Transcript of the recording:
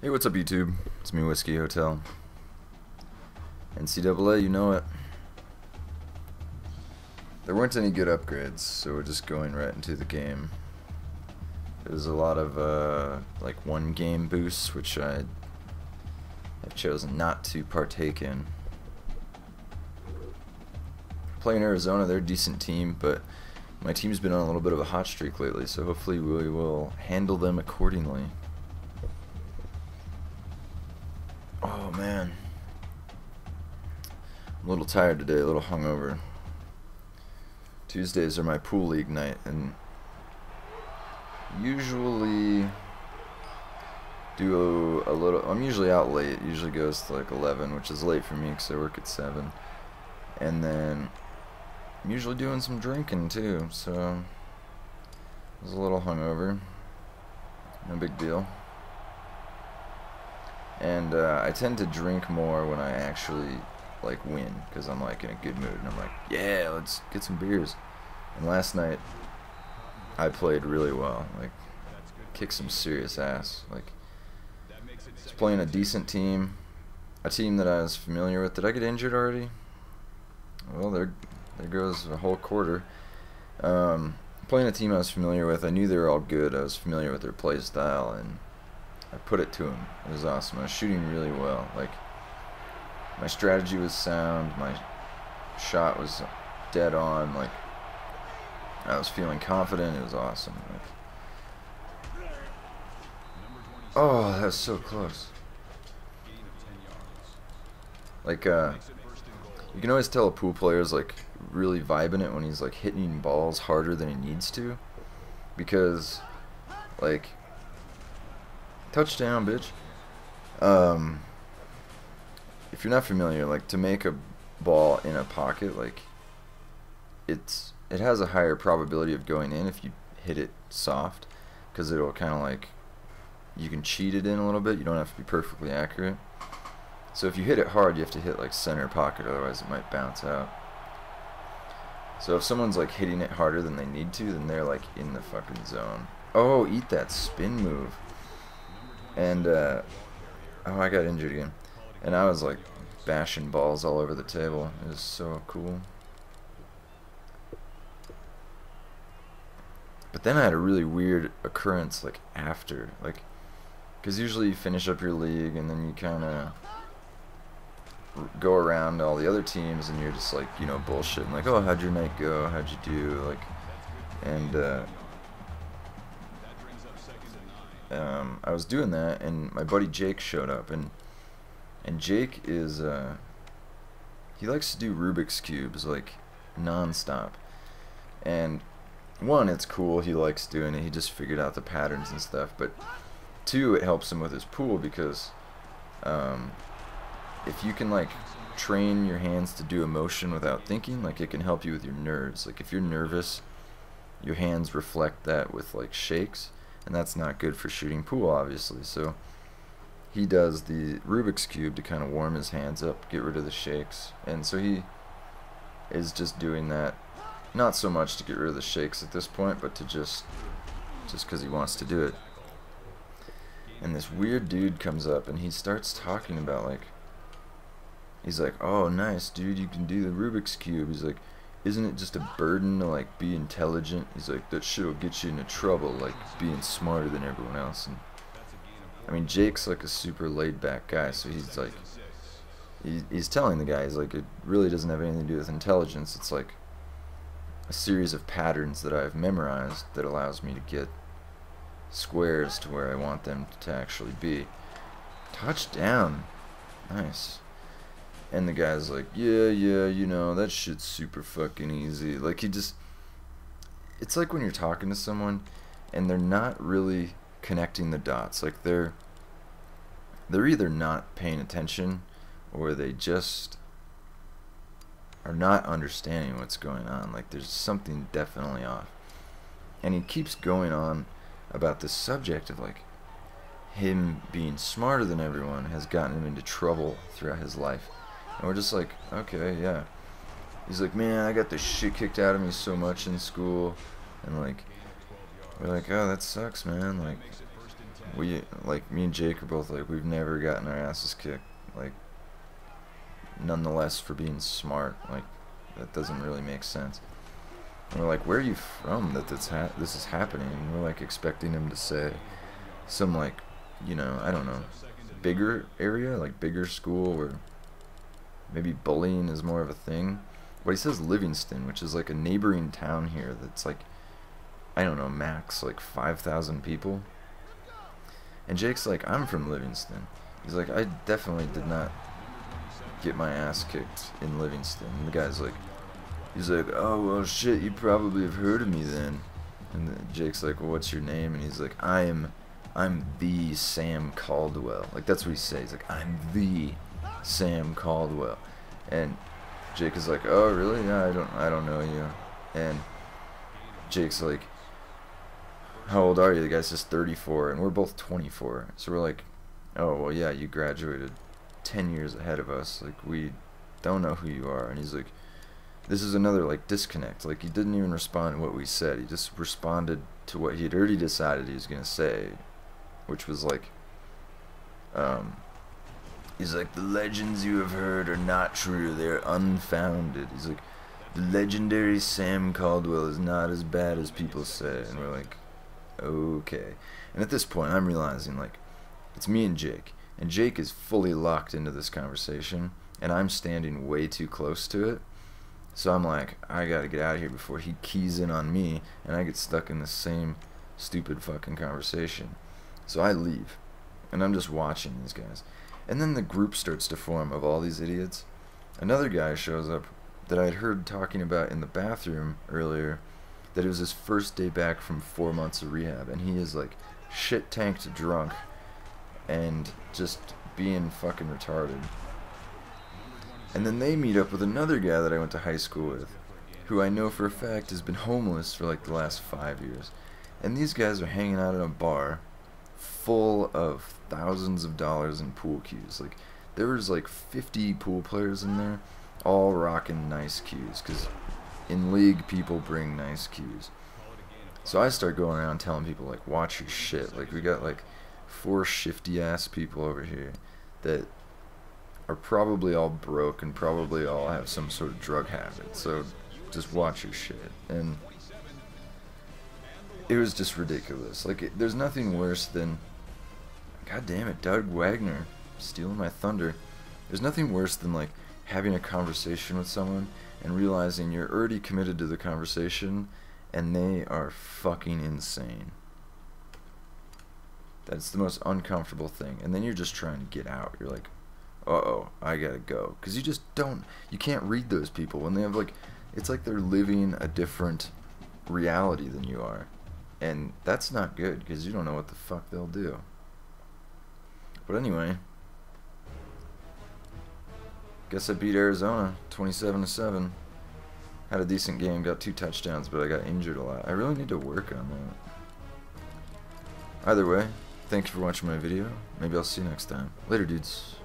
Hey, what's up, YouTube? It's me, Whiskey Hotel. NCAA, you know it. There weren't any good upgrades, so we're just going right into the game. There's a lot of, like, one-game boosts, which I have chosen not to partake in. Playing Arizona, they're a decent team, but my team's been on a little bit of a hot streak lately, so hopefully we will handle them accordingly. Oh man, I'm a little tired today, a little hungover. Tuesdays are my pool league night, and usually do a little. I'm usually out late. It usually goes to like 11, which is late for me because I work at 7. And then I'm usually doing some drinking too, so I was a little hungover. No big deal. And I tend to drink more when I actually like win, because I'm like in a good mood and I'm like, yeah, let's get some beers. And last night I played really well, like kicked some serious ass. Like, just playing a decent team, a team that I was familiar with. Did I get injured already? Well, there goes a whole quarter. Playing a team I was familiar with. I knew they were all good. I was familiar with their play style, and I put it to him. It was awesome. I was shooting really well. Like, my strategy was sound. My shot was dead on. Like, I was feeling confident. It was awesome. Like, oh, that was so close. Like, you can always tell a pool player is like really vibing it when he's like hitting balls harder than he needs to, because like, touchdown, bitch. If you're not familiar, like, to make a ball in a pocket, like, it has a higher probability of going in if you hit it soft, because it'll kind of like, you can cheat it in a little bit. You don't have to be perfectly accurate. So if you hit it hard, you have to hit like center pocket, otherwise it might bounce out. So if someone's like hitting it harder than they need to, then they're like in the fucking zone. Oh, eat that spin move. And oh, I got injured again, and I was like bashing balls all over the table. It was so cool. But then I had a really weird occurrence like after, like, because usually you finish up your league and then you kind of go around all the other teams and you're just like, you know, bullshitting, like, oh, how'd your night go, how'd you do, like, and I was doing that, and my buddy Jake showed up, and Jake is he likes to do Rubik's cubes like non-stop. And one, it's cool, he likes doing it, he just figured out the patterns and stuff, but two, it helps him with his pool, because if you can like train your hands to do a motion without thinking, like, it can help you with your nerves. Like, if you're nervous, your hands reflect that with like shakes, and that's not good for shooting pool, obviously. So he does the Rubik's Cube to kind of warm his hands up, get rid of the shakes, and so he is just doing that, not so much to get rid of the shakes at this point, but to just because he wants to do it. And this weird dude comes up and he starts talking about, like, he's like, oh, nice, dude, you can do the Rubik's Cube. He's like, isn't it just a burden to like be intelligent? He's like, that shit will get you into trouble, like being smarter than everyone else. And I mean, Jake's like a super laid back guy, so he's like, he's telling the guy, he's like, it really doesn't have anything to do with intelligence. It's like a series of patterns that I've memorized that allows me to get squares to where I want them to actually be. Touchdown. Nice. And the guy's like, yeah, you know, that shit's super fucking easy. Like, it's like when you're talking to someone and they're not really connecting the dots. Like, they're either not paying attention, or they just are not understanding what's going on. Like, there's something definitely off. And he keeps going on about this subject of like, him being smarter than everyone has gotten him into trouble throughout his life. And we're just like, okay, yeah. He's like, man, I got the shit kicked out of me so much in school. And like, we're like, oh, that sucks, man. Like, like, me and Jake are both like, we've never gotten our asses kicked. Like, nonetheless, for being smart, like, that doesn't really make sense. And we're like, where are you from that this is happening? And we're like expecting him to say some, like, you know, I don't know, bigger area, like bigger school where maybe bullying is more of a thing. But he says Livingston, which is like a neighboring town here that's like, I don't know, max like 5,000 people. And Jake's like, I'm from Livingston. He's like, I definitely did not get my ass kicked in Livingston. And the guy's like, he's like, oh, well, shit, you probably have heard of me then. And then Jake's like, well, what's your name? And he's like, I'm the Sam Caldwell. Like, that's what he says. He's like, I'm the Sam Caldwell. And Jake is like, oh, really? Yeah, I don't know you. And Jake's like, how old are you? The guy says 34, and we're both 24. So we're like, oh, well, yeah, you graduated 10 years ahead of us. Like, we don't know who you are. And he's like, this is another, like, disconnect. Like, he didn't even respond to what we said. He just responded to what he had already decided he was going to say, which was like, he's like, the legends you have heard are not true. They're unfounded. He's like, the legendary Sam Caldwell is not as bad as people say. And we're like, okay. And at this point, I'm realizing, like, it's me and Jake. And Jake is fully locked into this conversation, and I'm standing way too close to it. So I'm like, I gotta get out of here before he keys in on me, and I get stuck in the same stupid fucking conversation. So I leave, and I'm just watching these guys. And then the group starts to form of all these idiots. Another guy shows up that I'd heard talking about in the bathroom earlier, that it was his first day back from 4 months of rehab, and he is like shit-tanked drunk and just being fucking retarded. And then they meet up with another guy that I went to high school with, who I know for a fact has been homeless for like the last 5 years. And these guys are hanging out in a bar full of thousands of dollars in pool cues. Like, there was like 50 pool players in there, all rocking nice cues, because in league people bring nice cues. So I start going around telling people, like, watch your shit. Like, we got like 4 shifty ass people over here that are probably all broke and probably all have some sort of drug habit, so just watch your shit. And it was just ridiculous. Like, there's nothing worse than, god damn it, Doug Wagner stealing my thunder. There's nothing worse than, like, having a conversation with someone and realizing you're already committed to the conversation and they are fucking insane. That's the most uncomfortable thing. And then you're just trying to get out. You're like, uh-oh, I gotta go. Because you just don't, you can't read those people when they have, like, it's like they're living a different reality than you are. And that's not good, because you don't know what the fuck they'll do. But anyway, guess I beat Arizona 27-7. Had a decent game, got 2 touchdowns, but I got injured a lot. I really need to work on that. Either way, thanks for watching my video. Maybe I'll see you next time. Later, dudes.